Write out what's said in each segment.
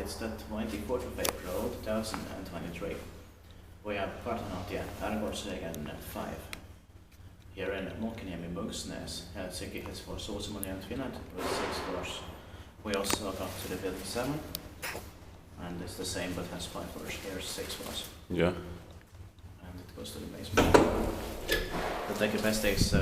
it's the 24th of April 2023. We have Kartanontie, Herrgårdsvägen 5. Here in Munkkiniemi, Helsinki is for modernized Finland with 6 floors. We also got to the building 7, and it's the same but has 5 floors. Here's 6 floors. Yeah. And it goes to the basement. The Take Best Days 3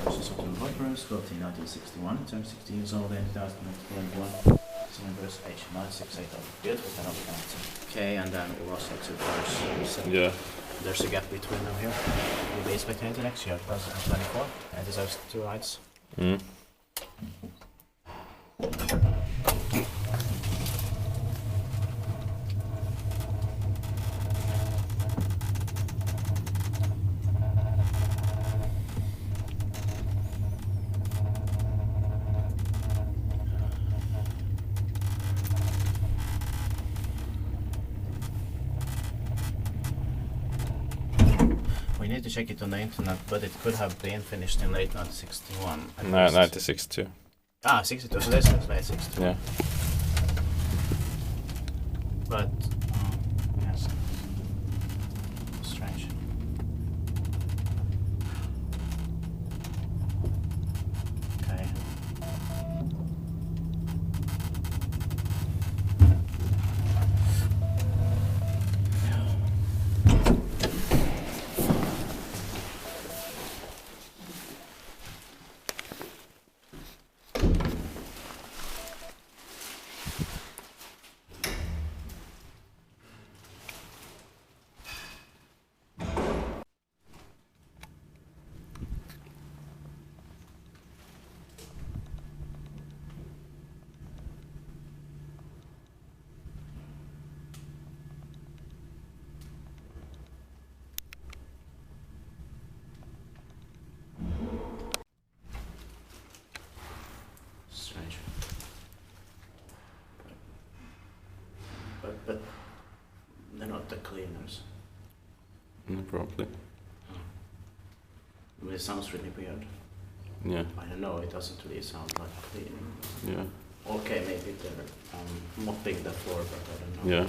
Carlos of the Vipers, built in 1961, turned 60 years old in 2021. Cylinders H968 beautiful kind of counter. Okay, and then we also have 2 cars. Yeah. There's a gap between them here. We'll be expecting it next year, 2024, and it deserves 2 rides. Mm. We need to check it on the internet, but it could have been finished in late 1961. No, 1962. Ah, 62, so this is late 62. Yeah. But, yes. Strange. Okay. Strange. But they're not the cleaners. Probably. I mean, it sounds really weird. Yeah. I don't know, it doesn't really sound like cleaning. Yeah. Okay, maybe they're mopping the floor, but I don't know. Yeah.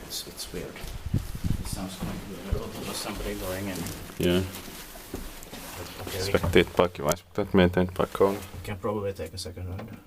It's weird. It sounds quite weird. There was somebody going in. Yeah. Okay, Expected paikki that maintained by Kone. we can probably take a second ride.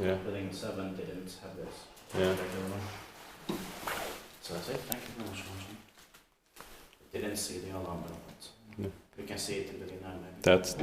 Yeah. Building 7 didn't have this. Yeah. So that's it. Thank you very much for watching. Didn't see the alarm, but No. we can see it in building 9 maybe. That's